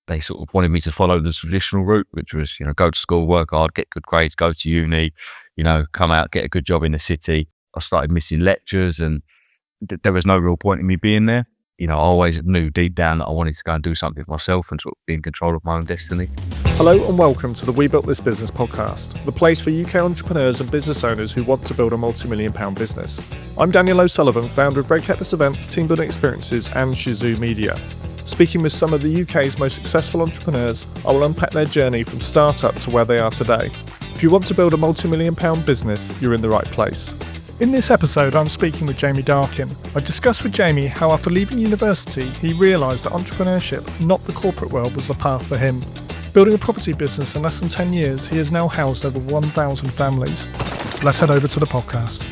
they sort of wanted me to follow the traditional route, which was, go to school, work hard, get good grades, go to uni, come out, get a good job in the city. I started missing lectures, and there was no real point in me being there. I always knew deep down that I wanted to go and do something for myself and sort of be in control of my own destiny. Hello and welcome to the We Built This Business podcast, the place for UK entrepreneurs and business owners who want to build a multi-million-pound business. I'm Daniel O'Sullivan, founder of Red Cactus Events, Team Building Experiences and Shizoo Media. Speaking with some of the UK's most successful entrepreneurs, I will unpack their journey from startup to where they are today. If you want to build a multi-million-pound business, you're in the right place. In this episode, I'm speaking with Jamie Darkin. I discussed with Jamie how after leaving university, he realised that entrepreneurship, not the corporate world, was the path for him. Building a property business in less than 10 years, he has now housed over 1,000 families. Let's head over to the podcast.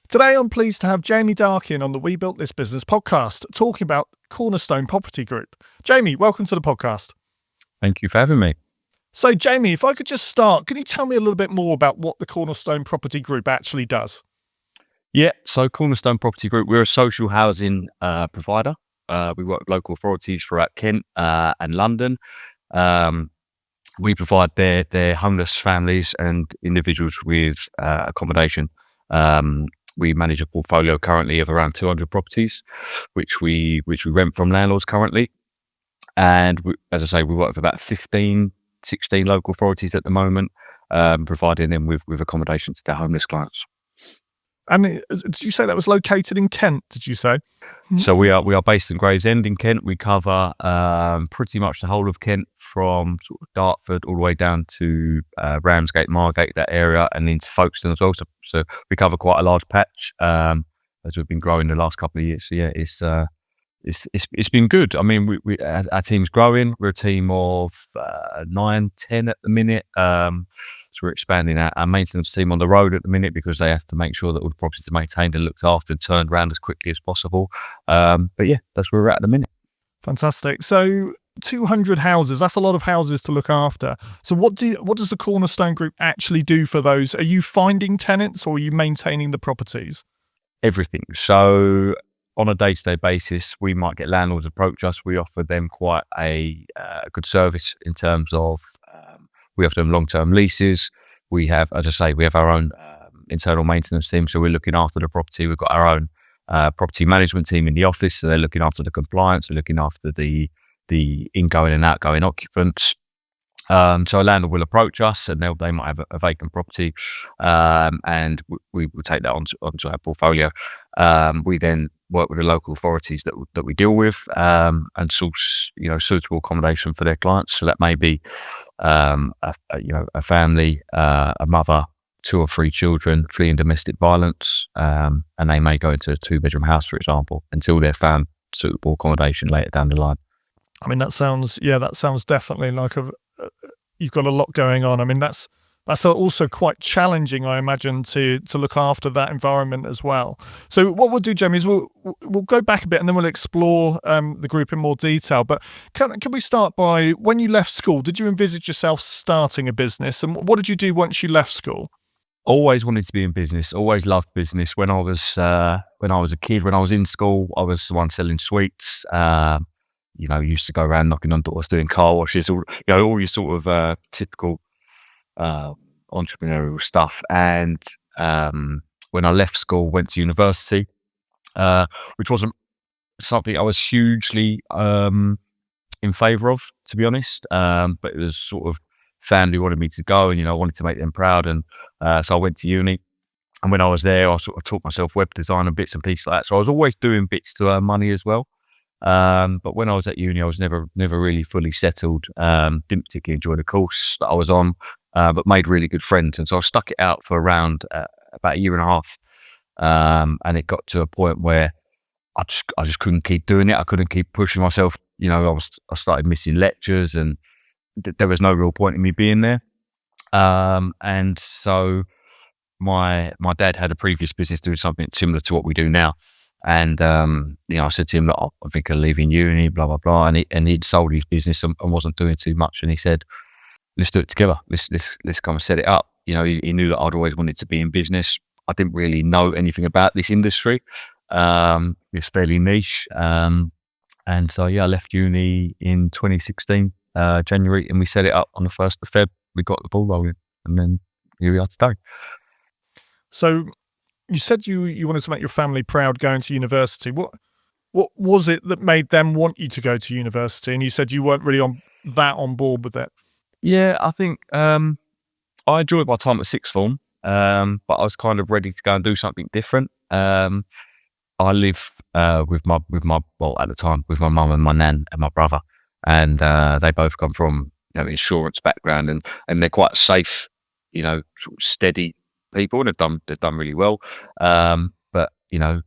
Today, I'm pleased to have Jamie Darkin on the We Built This Business podcast, talking about Cornerstone Property Group. Jamie, welcome to the podcast. Thank you for having me. So, Jamie, if I could just start, can you tell me a little bit more about what the Cornerstone Property Group actually does? Yeah, so Cornerstone Property Group, we're a social housing provider. We work with local authorities throughout Kent and London. We provide their homeless families and individuals with accommodation. We manage a portfolio currently of around 200 properties, which we rent from landlords currently. And as I say, we work with about 16 local authorities at the moment, providing them with accommodation to their homeless clients. And did you say that was located in Kent, did you say? So we are based in Gravesend in Kent. We cover pretty much the whole of Kent, from sort of Dartford all the way down to Ramsgate, Margate, that area, and into Folkestone as well. So we cover quite a large patch as we've been growing the last couple of years. So yeah, it's been good. I mean, our team's growing. We're a team of 9, 10 at the minute. So we're expanding our maintenance team on the road at the minute, because they have to make sure that all the properties are maintained and looked after and turned around as quickly as possible. But yeah, that's where we're at the minute. Fantastic. So 200 houses, that's a lot of houses to look after. So what does the Cornerstone Group actually do for those? Are you finding tenants or are you maintaining the properties? Everything. So on a day-to-day basis, we might get landlords approach us. We offer them quite a good service in terms of we offer them long-term leases. We have, as I say, we have our own internal maintenance team, so we're looking after the property. We've got our own property management team in the office, so they're looking after the compliance, they're looking after the ingoing and outgoing occupants. So a landlord will approach us, and they might have a vacant property, and we will take that onto our portfolio. We then work with the local authorities that we deal with, and source suitable accommodation for their clients. So that may be a family, a mother, 2 or 3 children fleeing domestic violence, and they may go into a 2-bedroom house, for example, until they're found suitable accommodation later down the line. I mean, that sounds definitely like you've got a lot going on. I mean, that's also quite challenging, I imagine, to look after that environment as well. So what we'll do, Jamie, is we'll go back a bit and then we'll explore the group in more detail. But can we start by, when you left school, did you envisage yourself starting a business? And what did you do once you left school? Always wanted to be in business. Always loved business. When I was a kid, when I was in school, I was the one selling sweets. Used to go around knocking on doors, doing car washes, all your sort of typical entrepreneurial stuff. And when I left school, went to university, which wasn't something I was hugely in favour of, to be honest. But it was sort of family wanted me to go, and I wanted to make them proud, and so I went to uni. And when I was there, I sort of taught myself web design and bits and pieces like that. So I was always doing bits to earn money as well. But when I was at uni, I was never really fully settled. Didn't particularly enjoy the course that I was on, but made really good friends. And so I stuck it out for around about a year and a half. And it got to a point where I just couldn't keep doing it. I couldn't keep pushing myself. I started missing lectures, and there was no real point in me being there. And so my dad had a previous business doing something similar to what we do now. And, I said to him, look, I think I'm leaving uni, blah, blah, blah. And he'd sold his business and wasn't doing too much. And he said, let's do it together. Let's kind of set it up. He knew that I'd always wanted to be in business. I didn't really know anything about this industry. It's fairly niche. And so, yeah, I left uni in 2016, January, and we set it up on the 1st of Feb. We got the ball rolling, and then here we are today. So you said you wanted to make your family proud going to university. What was it that made them want you to go to university? And you said you weren't really on board with it. Yeah, I think I enjoyed my time at sixth form, but I was kind of ready to go and do something different. I live with my well, at the time, with my mum and my nan and my brother, and they both come from, you know, insurance background, and they're quite safe, you know, sort of steady people, and they've done really well. But you know,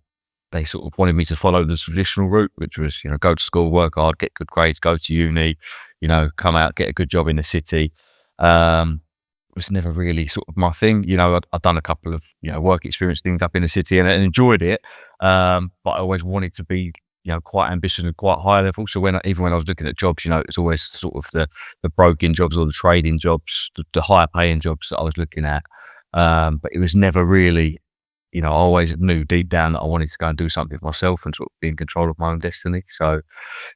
they sort of wanted me to follow the traditional route, which was, you know, go to school, work hard, get good grades, go to uni, you know, come out, get a good job in the city. It was never really sort of my thing. You know, I'd done a couple of, you know, work experience things up in the city and enjoyed it. But I always wanted to be, you know, quite ambitious and quite high level. So even when I was looking at jobs, you know, it's always sort of the broking jobs or the trading jobs, the higher paying jobs that I was looking at. But it was never really, you know, I always knew deep down that I wanted to go and do something for myself and sort of be in control of my own destiny. So,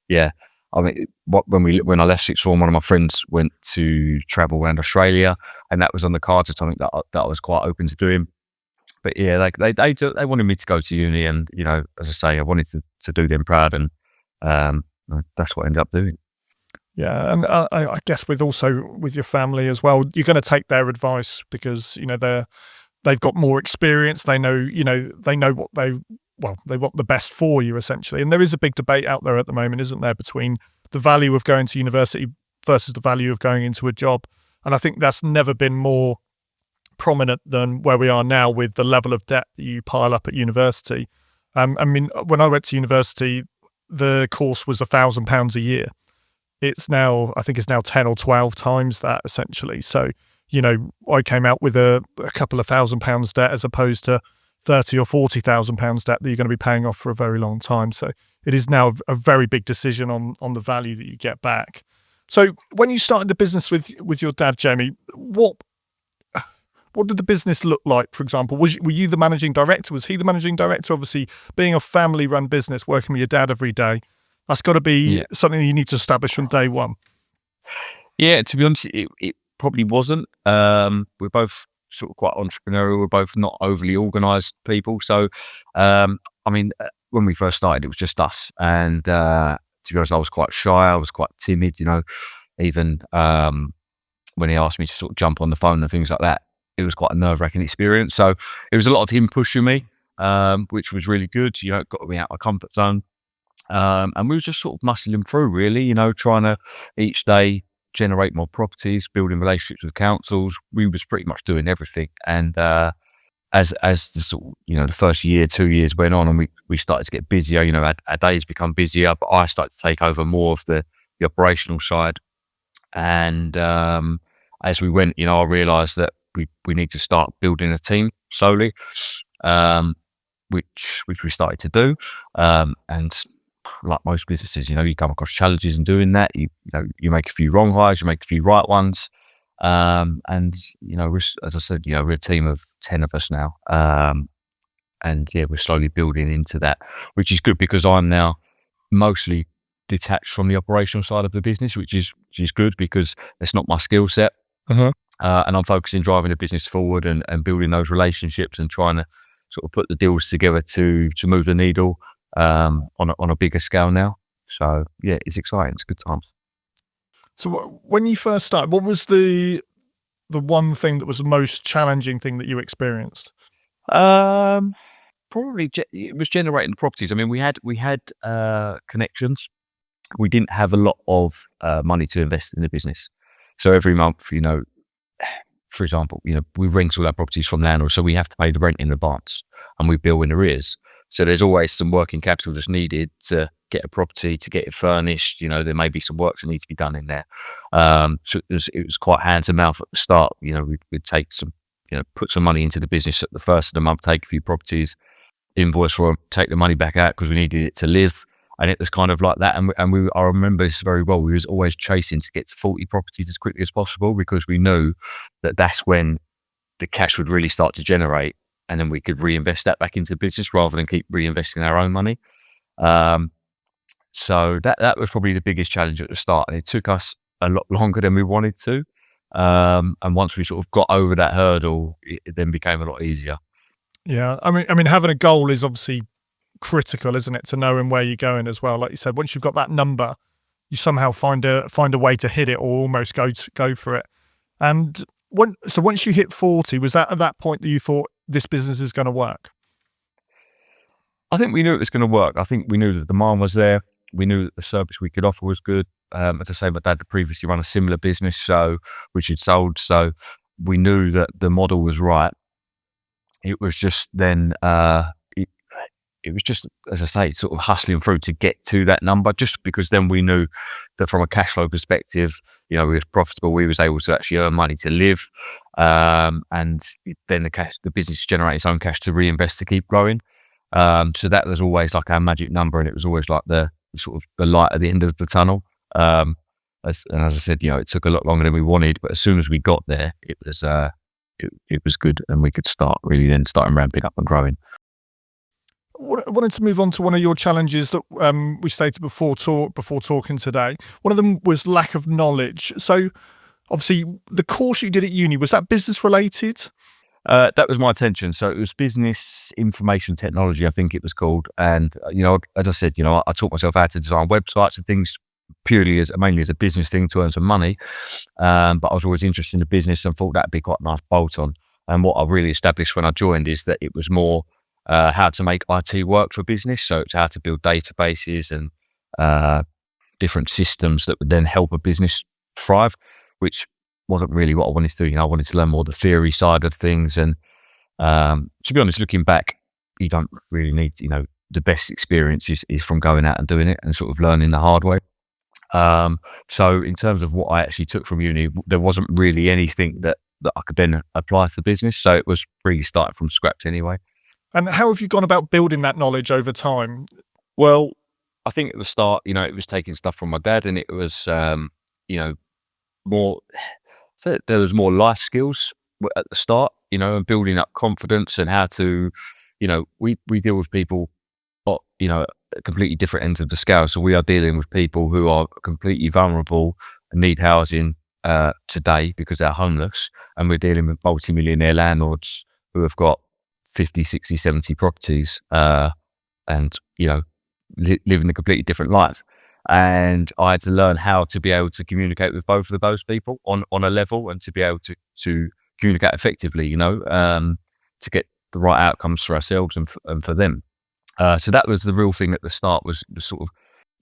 yeah, I mean, when I left sixth form, one of my friends went to travel around Australia, and that was on the cards of something that I was quite open to doing. But yeah, they wanted me to go to uni, and you know, as I say, I wanted to do them proud, and that's what I ended up doing. Yeah, and I guess with your family as well, you're going to take their advice because, you know, they've got more experience. They know, you know, they know what they want the best for you, essentially. And there is a big debate out there at the moment, isn't there, between the value of going to university versus the value of going into a job. And I think that's never been more prominent than where we are now with the level of debt that you pile up at university. I mean, when I went to university, the course was £1,000 a year. I think it's now 10 or 12 times that, essentially. So, you know, I came out with a couple of £1,000 debt as opposed to 30 or 40,000 pounds debt that you're going to be paying off for a very long time. So it is now a very big decision on the value that you get back. So when you started the business with your dad, Jamie, what did the business look like? For example, were you the managing director? Was he the managing director? Obviously, being a family-run business, working with your dad every day, that's got to be something that you need to establish from day one. Yeah, to be honest, it probably wasn't. We're both sort of quite entrepreneurial. We're both not overly organised people. So, I mean, when we first started, it was just us. And to be honest, I was quite shy. I was quite timid, you know, even when he asked me to sort of jump on the phone and things like that, it was quite a nerve-wracking experience. So it was a lot of him pushing me, which was really good. You know, it got me out of my comfort zone. And we were just sort of muscling through, really, you know, trying to each day generate more properties, building relationships with councils. We was pretty much doing everything. And as the sort of, you know, the first year, 2 years went on, and we started to get busier, you know, our days become busier, but I started to take over more of the operational side. And as we went, you know, I realised that we need to start building a team slowly, which we started to do. And like most businesses, you know, you come across challenges in doing that. You know, you make a few wrong hires, you make a few right ones. And, you know, as I said, you know, we're a team of 10 of us now. And yeah, we're slowly building into that, which is good because I'm now mostly detached from the operational side of the business, which is good because it's not my skill set. And I'm focusing driving the business forward and building those relationships and trying to sort of put the deals together to move the needle on a bigger scale now. So yeah, it's exciting. It's good times. So when you first started, what was the one thing that was the most challenging thing that you experienced? Probably it was generating the properties. I mean, we had connections. We didn't have a lot of money to invest in the business. So every month, you know, for example, you know, we rent all our properties from landlords, so we have to pay the rent in advance and we bill in arrears. So there's always some working capital that's needed to get a property, to get it furnished. You know, there may be some work that needs to be done in there. So it was quite hand to mouth at the start. You know, we'd take some, you know, put some money into the business at the first of the month, take a few properties, invoice for them, take the money back out because we needed it to live. And it was kind of like that. And I remember this very well. We was always chasing to get to 40 properties as quickly as possible because we knew that that's when the cash would really start to generate. And then we could reinvest that back into business rather than keep reinvesting our own money. So that was probably the biggest challenge at the start, and it took us a lot longer than we wanted to. And once we sort of got over that hurdle, it then became a lot easier. Yeah, I mean, having a goal is obviously critical, isn't it, to knowing where you're going as well. Like you said, once you've got that number, you somehow find a way to hit it or almost go for it. And once you hit 40, was that at that point that you thought this business is going to work? I think we knew it was going to work. I think we knew that the demand was there. We knew that the service we could offer was good. As I say, my dad had previously run a similar business, which he'd sold. So we knew that the model was right. It was just then, it was just, as I say, sort of hustling through to get to that number, just because then we knew that from a cash flow perspective, we were profitable. We was able to actually earn money to live. And then the business generated its own cash to reinvest to keep growing. So that was always like our magic number, and it was always like the sort of the light at the end of the tunnel. As I said, it took a lot longer than we wanted, but as soon as we got there, it was good, and we could start ramping up and growing. I wanted to move on to one of your challenges that we stated before talking today. One of them was lack of knowledge. So obviously the course you did at uni, was that business related? That was my attention. So it was business information technology, I think it was called. And, as I said, I taught myself how to design websites and things mainly as a business thing to earn some money. But I was always interested in the business and thought that'd be quite a nice bolt on. And what I really established when I joined is that it was more how to make IT work for business. So it's how to build databases and different systems that would then help a business thrive, which wasn't really what I wanted to do. I wanted to learn more the theory side of things. And to be honest, looking back, you don't really need, the best experience is from going out and doing it and sort of learning the hard way. So in terms of what I actually took from uni, there wasn't really anything that I could then apply to business. So it was really starting from scratch anyway. And how have you gone about building that knowledge over time? Well, I think at the start, it was taking stuff from my dad, and it was, more, so there was more life skills at the start, and building up confidence and how to, we deal with people, at completely different ends of the scale. So we are dealing with people who are completely vulnerable and need housing today because they're homeless. And we're dealing with multi-millionaire landlords who have got 50, 60, 70 properties and, living a completely different life. And I had to learn how to be able to communicate with both of those people on a level, and to be able to communicate effectively, to get the right outcomes for ourselves and for them. So that was the real thing at the start, was sort of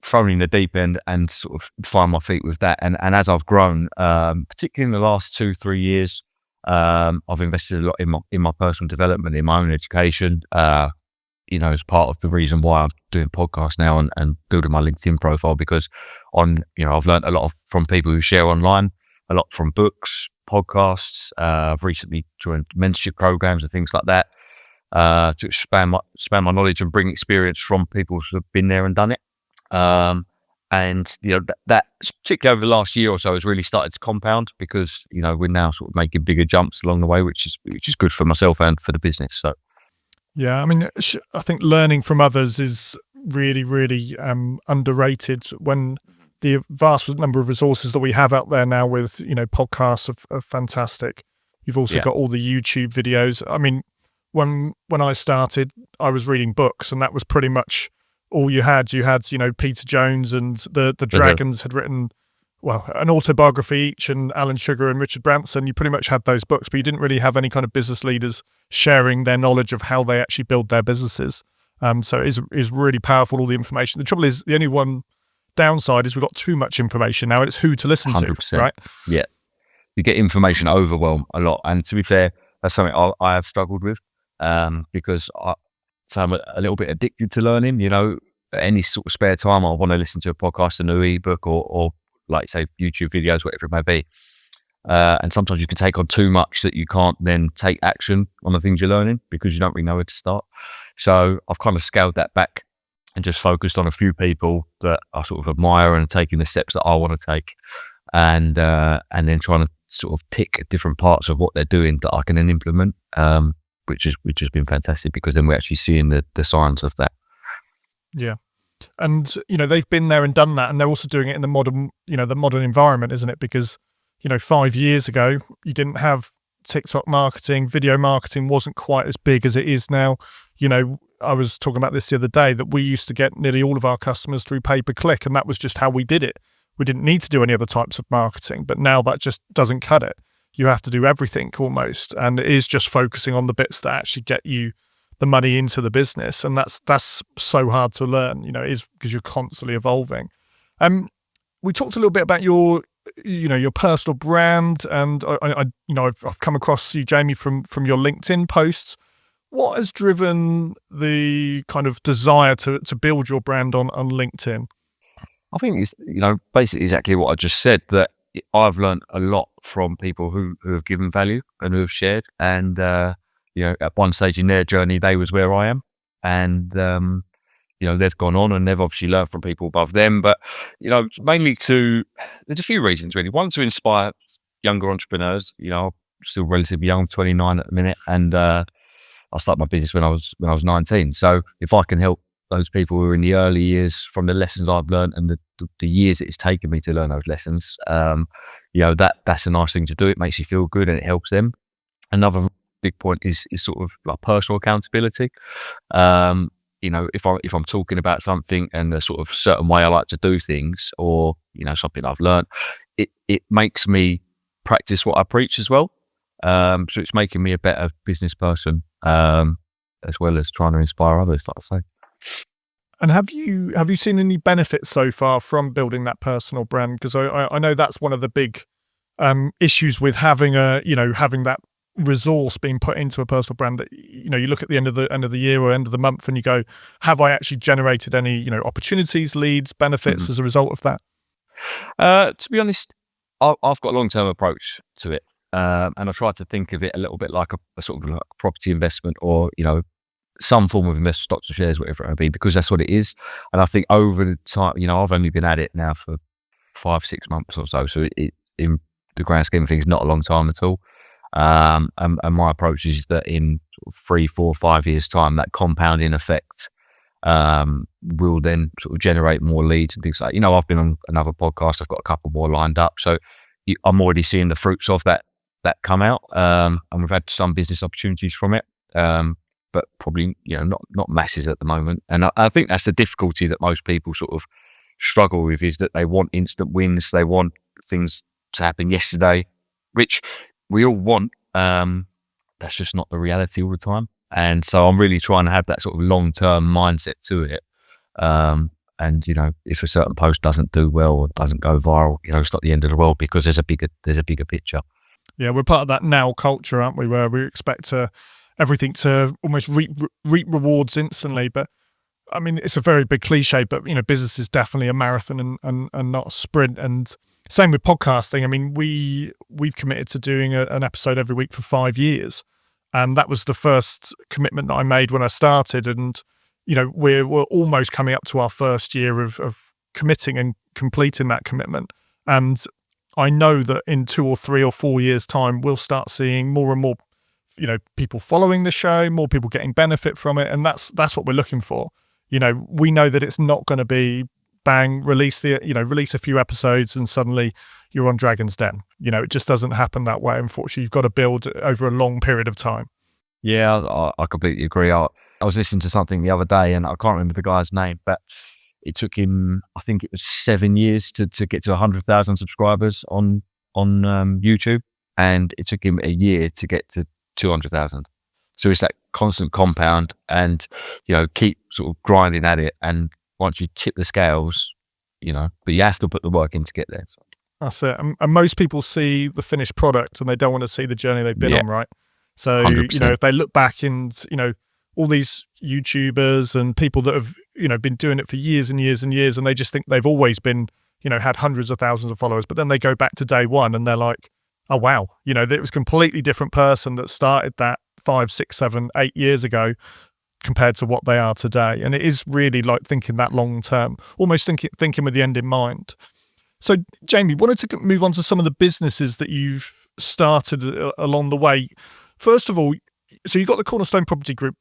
thrown in the deep end and sort of find my feet with that. And as I've grown, particularly in the last 2-3 years, I've invested a lot in my personal development, in my own education, as part of the reason why I'm doing podcasts now and building my LinkedIn profile, because I've learned a lot from people who share online, a lot from books, podcasts. I've recently joined mentorship programs and things like that, to expand my knowledge and bring experience from people who have been there and done it. And that particularly over the last year or so has really started to compound, because we're now sort of making bigger jumps along the way, which is good for myself and for the business. So yeah, I mean, I think learning from others is really, really underrated. When the vast number of resources that we have out there now with podcasts are fantastic. You've also got all the YouTube videos. I mean, when I started, I was reading books, and that was pretty much all you had. You had, Peter Jones and the Dragons had written, an autobiography each, and Alan Sugar and Richard Branson. You pretty much had those books, but you didn't really have any kind of business leaders sharing their knowledge of how they actually build their businesses. So it is really powerful, all the information. The trouble is, the only one downside is we've got too much information now, and it's who to listen 100%. to, right? Yeah. You get information overwhelm a lot. And to be fair, that's something I have struggled with, because I'm a little bit addicted to learning. Any sort of spare time, I want to listen to a podcast, a new ebook, or like say YouTube videos, whatever it may be. And sometimes you can take on too much that you can't then take action on the things you're learning because you don't really know where to start. So I've kind of scaled that back and just focused on a few people that I sort of admire and taking the steps that I want to take, and then trying to sort of pick different parts of what they're doing that I can then implement, which has been fantastic, because then we're actually seeing the signs of that. Yeah. And, they've been there and done that. And they're also doing it in the modern environment, isn't it? Because, 5 years ago, you didn't have TikTok marketing, video marketing wasn't quite as big as it is now. I was talking about this the other day, that we used to get nearly all of our customers through pay-per-click, and that was just how we did it. We didn't need to do any other types of marketing, but now that just doesn't cut it. You have to do everything almost, and it is just focusing on the bits that actually get you the money into the business, and that's so hard to learn. It is, because you're constantly evolving. We talked a little bit about your personal brand, and I've come across you, Jamie, from your LinkedIn posts. What has driven the kind of desire to build your brand on LinkedIn? I think it's, basically exactly what I just said, that I've learned a lot from people who have given value and who have shared. And, at one stage in their journey, they was where I am. And, they've gone on and they've obviously learned from people above them. But, mainly there's a few reasons really. One, to inspire younger entrepreneurs. I'm still relatively young, 29 at the minute. And I started my business when I was 19. So if I can help those people who are in the early years from the lessons I've learned and the years it has taken me to learn those lessons, that's a nice thing to do. It makes you feel good and it helps them. Another big point is sort of like personal accountability. If I'm talking about something and a sort of certain way I like to do things, or something I've learned, it makes me practice what I preach as well. So it's making me a better business person, as well as trying to inspire others, like I say. And have you seen any benefits so far from building that personal brand? Because I know that's one of the big issues with having that resource being put into a personal brand, that you look at the end of the year or end of the month and you go, have I actually generated any opportunities, leads, benefits as a result of that? To be honest, I've got a long-term approach to it, and I try to think of it a little bit like a sort of like a property investment, or some form of investment, stocks or shares, whatever it may be, because that's what it is. And I think over the time, I've only been at it now for 5-6 months or so, so it, in the grand scheme of things, not a long time at all. And my approach is that in 3, 4, 5 years' time, that compounding effect will then sort of generate more leads and things like that. I've been on another podcast, I've got a couple more lined up, so I'm already seeing the fruits of that come out, and we've had some business opportunities from it, but probably not masses at the moment. And I think that's the difficulty that most people sort of struggle with, is that they want instant wins, they want things to happen yesterday, which we all want. That's just not the reality all the time. And so I'm really trying to have that sort of long-term mindset to it. And if a certain post doesn't do well or doesn't go viral, it's not the end of the world, because there's a bigger picture. Yeah, we're part of that now culture, aren't we? Where we expect everything to almost reap rewards instantly. But I mean, it's a very big cliche, but business is definitely a marathon and not a sprint. And same with podcasting. I mean, we've committed to doing an episode every week for 5 years, and that was the first commitment that I made when I started. And we're almost coming up to our first year of committing and completing that commitment. And I know that in 2 or 3 or 4 years' time, we'll start seeing more and more, people following the show, more people getting benefit from it, and that's what we're looking for. We know that it's not going to be bang, release a few episodes and suddenly you're on Dragon's Den. It just doesn't happen that way. Unfortunately, you've got to build over a long period of time. Yeah, I completely agree. I was listening to something the other day, and I can't remember the guy's name, but it took him, I think it was 7 years to get to 100,000 subscribers on YouTube, and it took him a year to get to 200,000. So it's that constant compound, and keep sort of grinding at it. And once you tip the scales, but you have to put the work in to get there. That's it. And most people see the finished product and they don't want to see the journey they've been on, right? So 100%. If they look back and all these YouTubers and people that have been doing it for years and years and years, and they just think they've always been had hundreds of thousands of followers, but then they go back to day one and they're like, oh wow, it was a completely different person that started that 5, 6, 7, 8 years ago compared to what they are today. And it is really like thinking that long term, almost thinking with the end in mind. So Jamie, wanted to move on to some of the businesses that you've started along the way. First of all, so you've got the Cornerstone Property Group.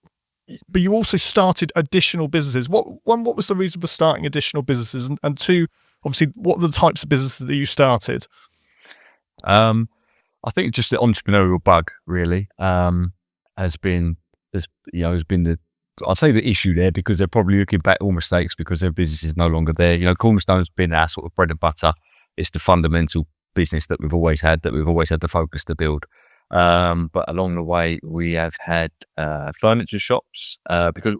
but you also started additional businesses. What was the reason for starting additional businesses, and two, obviously, what are the types of businesses that you started? Um, I think just the entrepreneurial bug really has been has been I'd say the issue there, because they're probably looking back at all mistakes because their business is no longer there. Cornerstone's been our sort of bread and butter. It's the fundamental business that we've always had the focus to build. But along the way, we have had furniture shops because,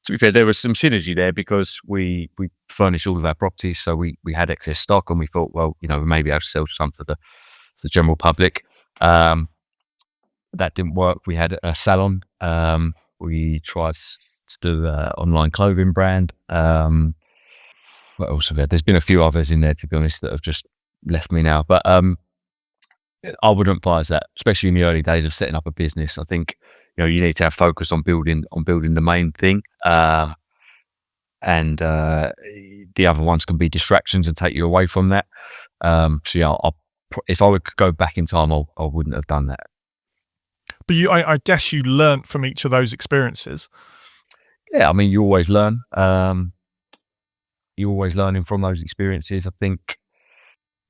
to be fair, there was some synergy there because we furnish all of our properties, so we had excess stock, and we thought, well, we maybe have to sell some to the general public. That didn't work. We had a salon. We tried to do an online clothing brand. What else have we had? There's been a few others in there, to be honest, that have just left me now. But I wouldn't advise that, especially in the early days of setting up a business. I think you need to have focus on building the main thing, and the other ones can be distractions and take you away from that. So yeah, if I would go back in time, I wouldn't have done that. But I guess you learnt from each of those experiences. Yeah, I mean, you always learn. You're always learning from those experiences. I think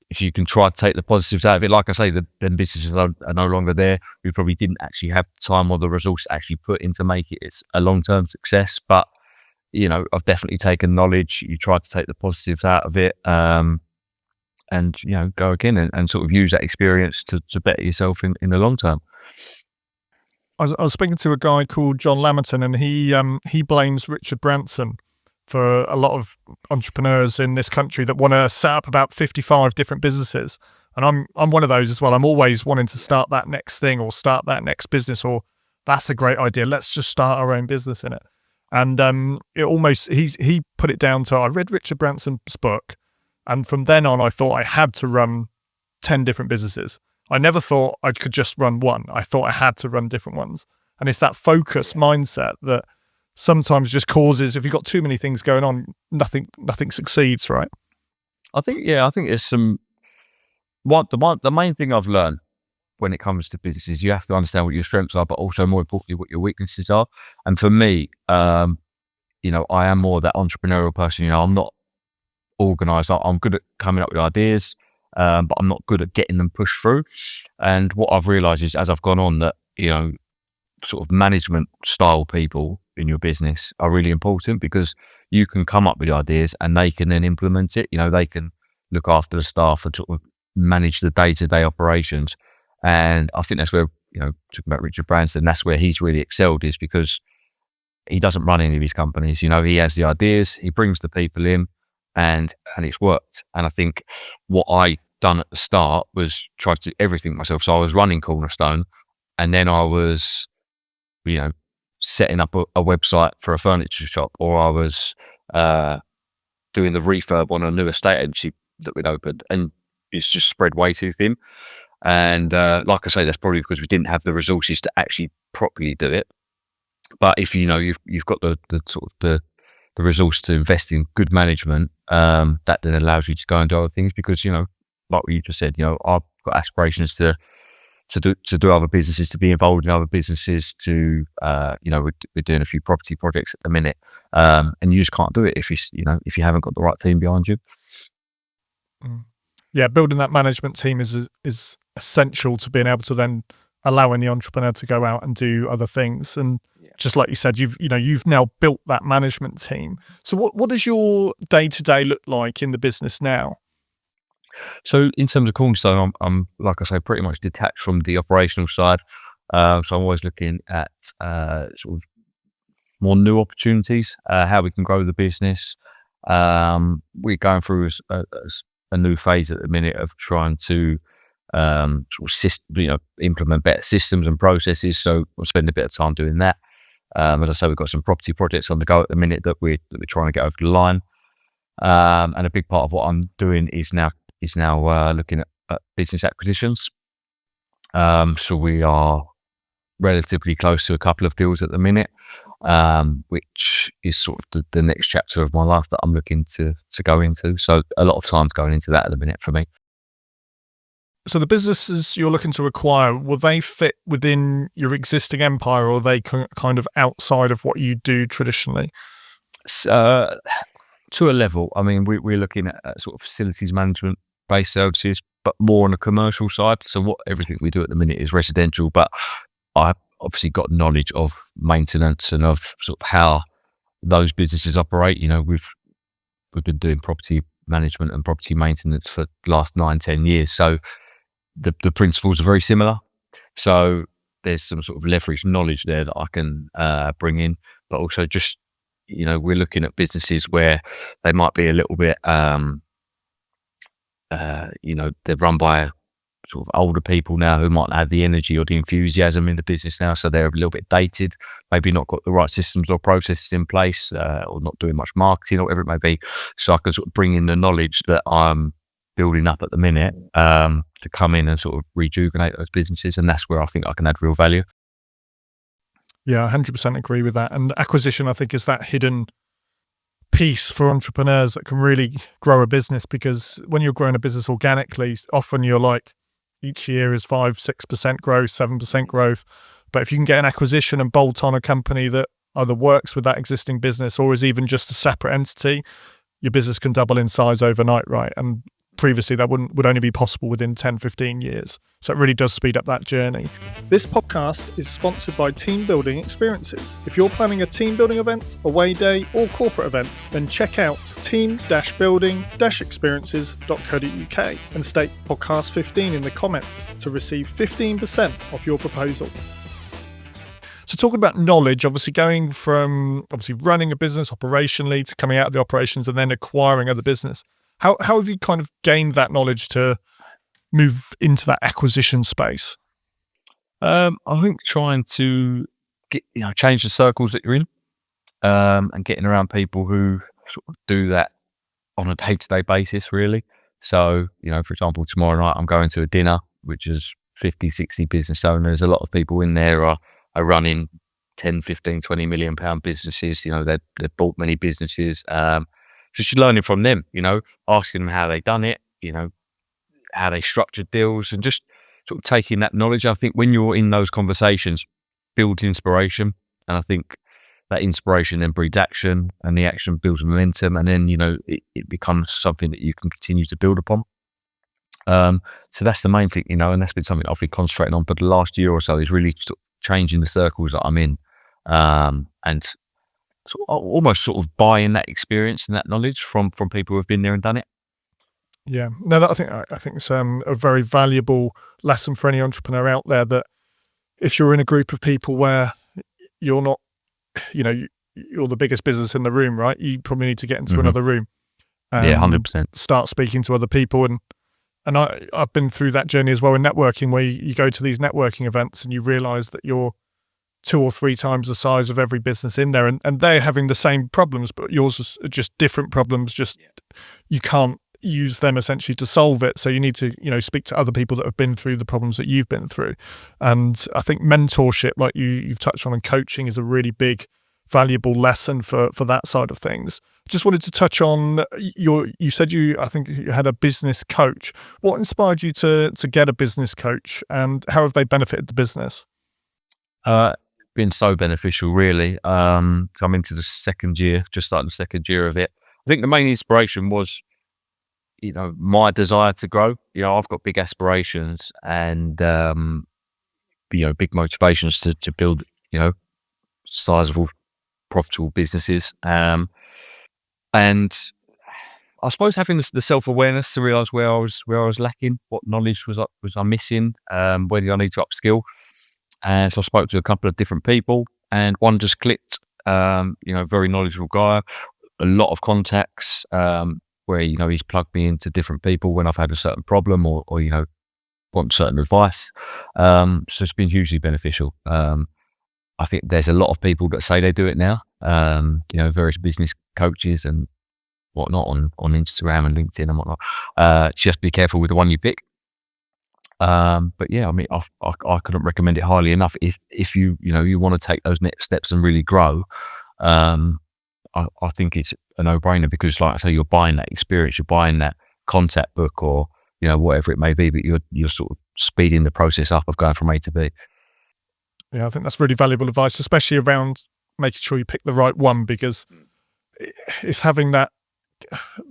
if you can try to take the positives out of it, like I say, the businesses are no longer there. We probably didn't actually have the time or the resource to actually put in to make it a long-term success. But, I've definitely taken knowledge. You try to take the positives out of it, and, go again and sort of use that experience to better yourself in the long term. I was speaking to a guy called John Lamerton, and he blames Richard Branson for a lot of entrepreneurs in this country that want to set up about 55 different businesses. And I'm one of those as well. I'm always wanting to start that next thing or start that next business, or that's a great idea. Let's just start our own business in it. And it almost he put it down to, I read Richard Branson's book, and from then on I thought I had to run 10 different businesses. I never thought I could just run one. I thought I had to run different ones. And it's that focus mindset that sometimes just causes, if you've got too many things going on, nothing succeeds, right? I think there's the main thing I've learned when it comes to businesses, you have to understand what your strengths are, but also more importantly, what your weaknesses are. And for me, I am more that entrepreneurial person. I'm not organized. I'm good at coming up with ideas, but I'm not good at getting them pushed through. And what I've realized is, as I've gone on, that, sort of management style people in your business are really important, because you can come up with ideas and they can then implement it. They can look after the staff and sort of manage the day-to-day operations. And I think that's where, talking about Richard Branson, that's where he's really excelled, is because he doesn't run any of his companies. He has the ideas, he brings the people in, and it's worked. And I think what I done at the start was try to do everything myself. So I was running Cornerstone, and then I was, setting up a website for a furniture shop, or I was doing the refurb on a new estate agency that we'd opened, and it's just spread way too thin. And like I say, that's probably because we didn't have the resources to actually properly do it. But if you've got the sort of the resource to invest in good management, that then allows you to go and do other things, because like what you just said, I've got aspirations to do other businesses, to be involved in other businesses, to we're doing a few property projects at the minute, and you just can't do it if you haven't got the right team behind you. Yeah, building that management team is essential to being able to then allowing the entrepreneur to go out and do other things. And just like you said, you've now built that management team. So what does your day-to-day look like in the business now? So in terms of Cornerstone, I'm like I say, pretty much detached from the operational side. So I'm always looking at sort of more new opportunities, how we can grow the business. We're going through a new phase at the minute of trying to implement better systems and processes. So we'll spend a bit of time doing that. As I say, we've got some property projects on the go at the minute that we're trying to get over the line. And a big part of what I'm doing is now looking at business acquisitions. So we are relatively close to a couple of deals at the minute, which is sort of the next chapter of my life that I'm looking to go into. So a lot of time going into that at the minute for me. So the businesses you're looking to acquire, will they fit within your existing empire, or are they kind of outside of what you do traditionally? To a level, I mean, we're looking at sort of facilities management based services, but more on the commercial side. So everything we do at the minute is residential, but I obviously got knowledge of maintenance and of sort of how those businesses operate. We've been doing property management and property maintenance for the last 9-10 years. So the principles are very similar. So there's some sort of leverage knowledge there that I can bring in, but also just, we're looking at businesses where they might be a little bit, they're run by sort of older people now who might not have the energy or the enthusiasm in the business now. So they're a little bit dated, maybe not got the right systems or processes in place, or not doing much marketing or whatever it may be. So I can sort of bring in the knowledge that I'm building up at the minute, to come in and sort of rejuvenate those businesses. And that's where I think I can add real value. Yeah, 100% agree with that. And acquisition, I think, is that hidden piece for entrepreneurs that can really grow a business, because when you're growing a business organically, often you're like, each year is 5-6% growth, 7% growth. But if you can get an acquisition and bolt on a company that either works with that existing business or is even just a separate entity, your business can double in size overnight, right? And previously that would only be possible within 10-15 years. So it really does speed up that journey. This podcast is sponsored by Team Building Experiences. If you're planning a team building event, away day, or corporate event, then check out team-building-experiences.co.uk and state podcast 15 in the comments to receive 15% off your proposal. So talking about knowledge, obviously going from running a business operationally to coming out of the operations and then acquiring other business, how have you kind of gained that knowledge to move into that acquisition space? I think trying to change the circles that you're in, and getting around people who sort of do that on a day-to-day basis, really. So, for example, tomorrow night I'm going to a dinner, which is 50-60 business owners. A lot of people in there are running 10, 15, 20 million pound businesses. They've bought many businesses. So just learning from them, asking them how they done it, how they structured deals, and just sort of taking that knowledge. I think when you're in those conversations, builds inspiration. And I think that inspiration then breeds action, and the action builds momentum. And then, it becomes something that you can continue to build upon. So that's the main thing, and that's been something I've been concentrating on for the last year or so, is really sort of changing the circles that I'm in, and almost sort of buying that experience and that knowledge from people who have been there and done it. Yeah, no, I think it's a very valuable lesson for any entrepreneur out there, that if you're in a group of people where you're not, you're the biggest business in the room, right? You probably need to get into another room. Yeah, 100%. Start speaking to other people, and I've been through that journey as well in networking, where you go to these networking events and you realise that you're 2 or 3 times the size of every business in there, and they're having the same problems, but yours are just different problems. You can't use them essentially to solve it. So you need to, speak to other people that have been through the problems that you've been through. And I think mentorship, like you've touched on, and coaching is a really big, valuable lesson for that side of things. Just wanted to touch on you said I think you had a business coach. What inspired you to get a business coach, and how have they benefited the business? Been so beneficial, really. So I'm into the second year, just starting the second year of it. I think the main inspiration was, my desire to grow. I've got big aspirations and, big motivations to build, sizable, profitable businesses. And I suppose having the self-awareness to realise where I was lacking, what knowledge was I missing, where did I need to upskill. And so I spoke to a couple of different people, and one just clicked. Very knowledgeable guy, a lot of contacts, where he's plugged me into different people when I've had a certain problem or want certain advice. So it's been hugely beneficial. I think there's a lot of people that say they do it now. Various business coaches and whatnot on Instagram and LinkedIn and whatnot. Just be careful with the one you pick. But yeah, I mean, I couldn't recommend it highly enough. If you want to take those next steps and really grow, I think it's a no-brainer, because, like I say, you're buying that experience, you're buying that contact book or whatever it may be, but you're sort of speeding the process up of going from A to B. Yeah, I think that's really valuable advice, especially around making sure you pick the right one, because it's having that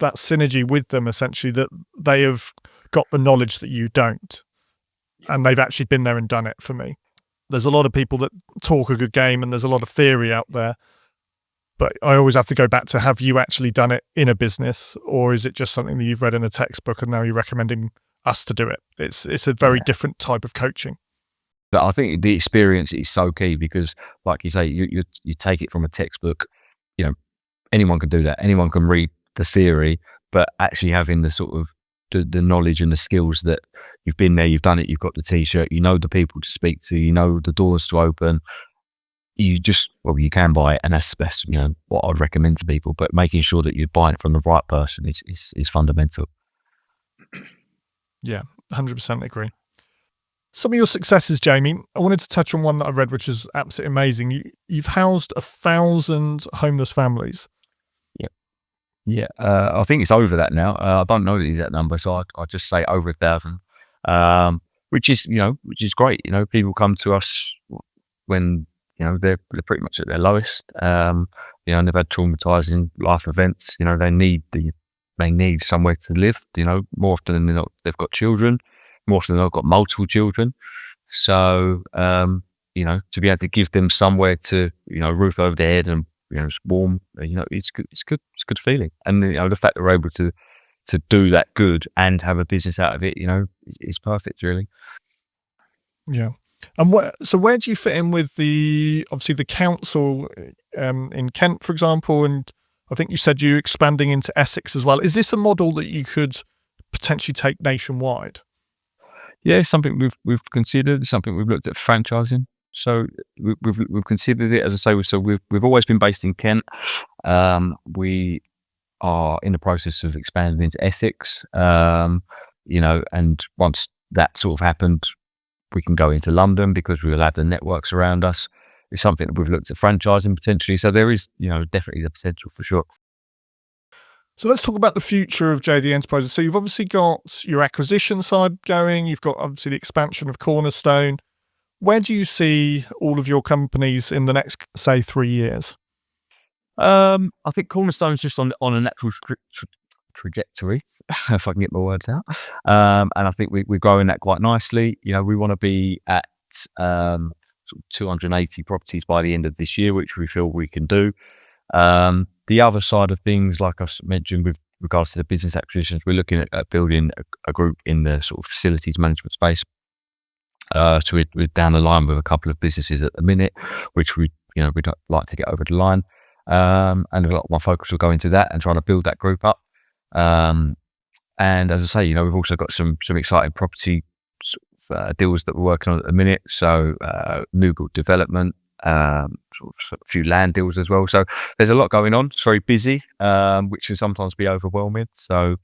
synergy with them, essentially, that they have got the knowledge that you don't, and they've actually been there and done it. For me, there's a lot of people that talk a good game and there's a lot of theory out there, but I always have to go back to, have you actually done it in a business, or is it just something that you've read in a textbook and now you're recommending us to do it? It's a very different type of coaching. But I think the experience is so key, because, like you say, you take it from a textbook. Anyone can do that. Anyone can read the theory, but actually having the sort of the knowledge and the skills that you've been there, you've done it, you've got the T-shirt, you know the people to speak to, you know the doors to open. You can buy it, and that's what I'd recommend to people. But making sure that you're buying it from the right person is fundamental. Yeah, 100% agree. Some of your successes, Jamie, I wanted to touch on one that I read, which is absolutely amazing. You've housed 1,000 homeless families. Yeah, I think it's over that now. I don't know the exact number, so I just say over 1,000, which is great. People come to us when they're pretty much at their lowest. And they've had traumatizing life events. They need somewhere to live. More often than not, they've got children. More often than not, got multiple children. So to be able to give them somewhere to roof over their head and it's warm, it's good. It's good feeling. And the fact that we're able to do that good and have a business out of it, is perfect, really. Yeah. And so where do you fit in with obviously the council in Kent, for example? And I think you said you're expanding into Essex as well. Is this a model that you could potentially take nationwide? Yeah, something we've considered, something we've looked at franchising. So we've considered it, as I say. So we've always been based in Kent. We are in the process of expanding into Essex. And once that sort of happened, we can go into London, because we'll have the networks around us. It's something that we've looked at franchising potentially. So there is, definitely the potential for sure. So let's talk about the future of JD Enterprises. So you've obviously got your acquisition side going. You've got obviously the expansion of Cornerstone. Where do you see all of your companies in the next, say, 3 years? I think Cornerstone's just on a natural trajectory, if I can get my words out. And I think we're growing that quite nicely. We want to be at sort of 280 properties by the end of this year, which we feel we can do. The other side of things, like I mentioned with regards to the business acquisitions, we're looking at building a group in the sort of facilities management space. So we're down the line with a couple of businesses at the minute, which we'd like to get over the line. And a lot of my focus will go into that and trying to build that group up. And as I say, we've also got some exciting property deals that we're working on at the minute. So new build development, sort of a few land deals as well. So there's a lot going on. It's very busy, which can sometimes be overwhelming. So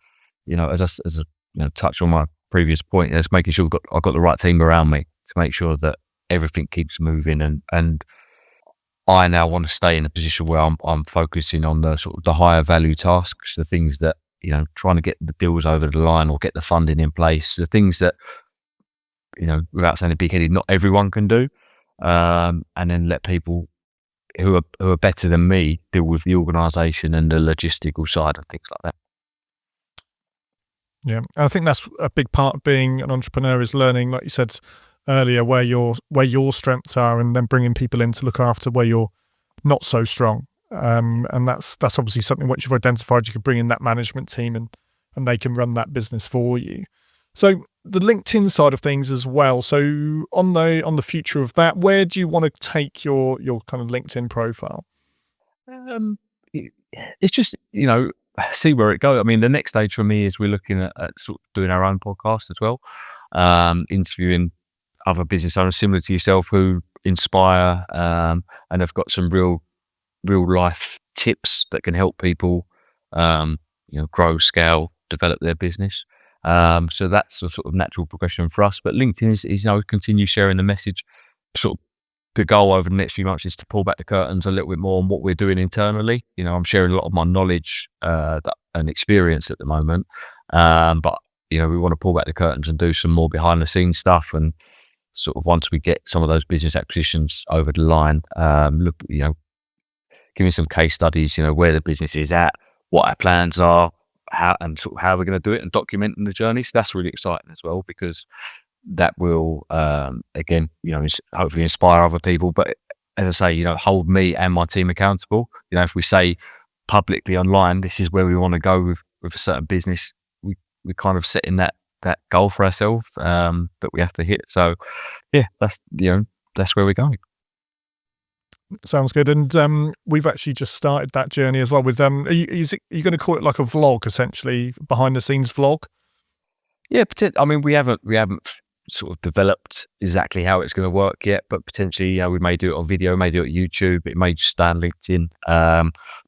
as I touch on my previous point, is making sure I've got the right team around me to make sure that everything keeps moving, and I now want to stay in a position where I'm focusing on the sort of the higher value tasks, the things that trying to get the deals over the line or get the funding in place, the things that without sounding big-headed, not everyone can do, and then let people who are better than me deal with the organisation and the logistical side and things like that. Yeah, I think that's a big part of being an entrepreneur, is learning, like you said earlier, where your strengths are, and then bringing people in to look after where you're not so strong. And that's obviously something which you've identified. You can bring in that management team, and they can run that business for you. So the LinkedIn side of things as well. So on the future of that, where do you want to take your kind of LinkedIn profile? It's just see where it goes. I mean, the next stage for me is we're looking at sort of doing our own podcast as well, interviewing other business owners similar to yourself who inspire and have got some real life tips that can help people grow, scale, develop their business. So that's a sort of natural progression for us. But LinkedIn is continue sharing the message. Sort of the goal over the next few months is to pull back the curtains a little bit more on what we're doing internally. I'm sharing a lot of my knowledge and experience at the moment, but we want to pull back the curtains and do some more behind the scenes stuff. And sort of once we get some of those business acquisitions over the line, look, give me some case studies, where the business is at, what our plans are, how we're going to do it, and documenting the journey. So that's really exciting as well, because that will, again, hopefully inspire other people. But as I say, hold me and my team accountable. If we say publicly online, this is where we want to go with a certain business, we're kind of setting that goal for ourselves that we have to hit. So yeah, that's where we're going. Sounds good. And we've actually just started that journey as well with are you going to call it like a vlog, essentially, behind the scenes vlog? Yeah, we haven't sort of developed exactly how it's going to work yet, but potentially we may do it on video, may do it on YouTube, it may just stay on LinkedIn.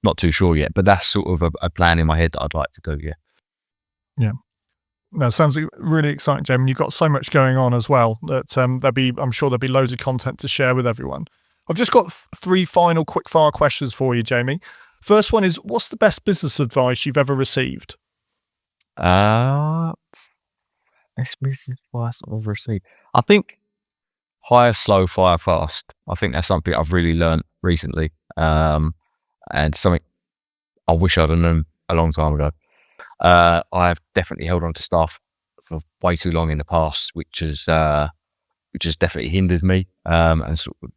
Not too sure yet, but that's sort of a plan in my head that I'd like to do. Yeah. No, sounds really exciting, Jamie. You've got so much going on as well that I'm sure there'll be loads of content to share with everyone. I've just got 3 final quick-fire questions for you, Jamie. First one is, what's the best business advice you've ever received? Best business advice I've ever received. I think hire slow, fire fast. I think that's something I've really learned recently, and something I wish I'd have known a long time ago. I've definitely held on to stuff for way too long in the past, which has definitely hindered me, and sort of,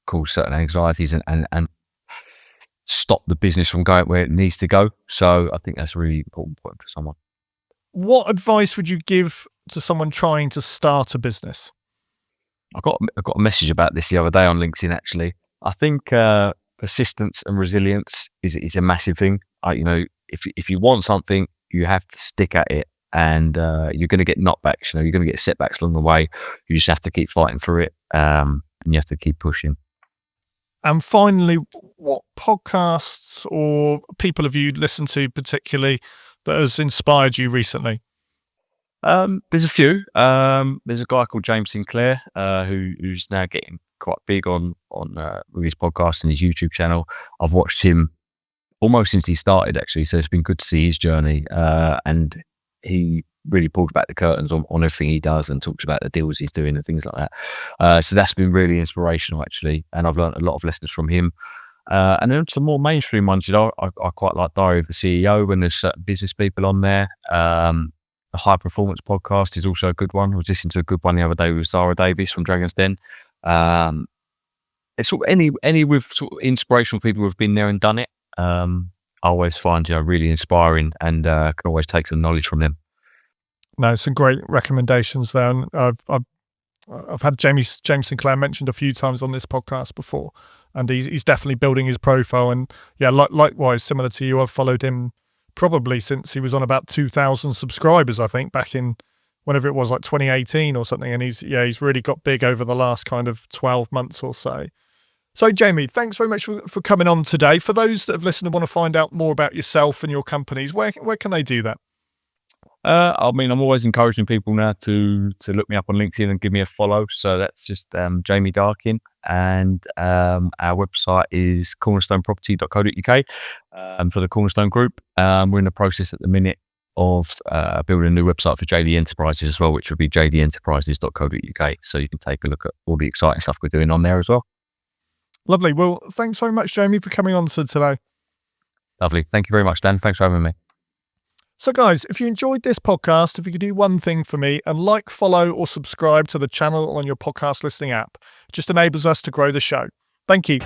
caused certain anxieties and stop the business from going where it needs to go. So I think that's a really important point for someone. What advice would you give to someone trying to start a business? I got a message about this the other day on LinkedIn, actually. I think persistence and resilience is a massive thing. If you want something, you have to stick at it, and you're going to get knockbacks. You're going to get setbacks along the way. You just have to keep fighting through it, and you have to keep pushing. And finally, what podcasts or people have you listened to particularly that has inspired you recently? There's a few. There's a guy called James Sinclair who's now getting quite big on with his podcast and his YouTube channel. I've watched him almost since he started, actually, so it's been good to see his journey, and he really pulled back the curtains on everything he does and talks about the deals he's doing and things like that. So that's been really inspirational, actually, and I've learned a lot of lessons from him. And then some more mainstream ones, I quite like Diary of the CEO when there's certain business people on there. The High Performance podcast is also a good one. I was listening to a good one the other day with Sarah Davis from Dragon's Den. It's sort of any with sort of inspirational people who've been there and done it. I always find really inspiring, and can always take some knowledge from them. No, some great recommendations there. And I've had James Sinclair mentioned a few times on this podcast before, and he's definitely building his profile. And yeah, likewise, similar to you, I've followed him probably since he was on about 2,000 subscribers, I think, back in whenever it was, like 2018 or something. And he's really got big over the last kind of 12 months or so. So Jamie, thanks very much for coming on today. For those that have listened and want to find out more about yourself and your companies, where can they do that? I'm always encouraging people now to look me up on LinkedIn and give me a follow. So that's just Jamie Darkin, and our website is cornerstoneproperty.co.uk for the Cornerstone Group. We're in the process at the minute of building a new website for JD Enterprises as well, which would be jdenterprises.co.uk. So you can take a look at all the exciting stuff we're doing on there as well. Lovely. Well, thanks very much, Jamie, for coming on today. Lovely. Thank you very much, Dan. Thanks for having me. So guys, if you enjoyed this podcast, if you could do one thing for me and like, follow or subscribe to the channel on your podcast listening app, it just enables us to grow the show. Thank you.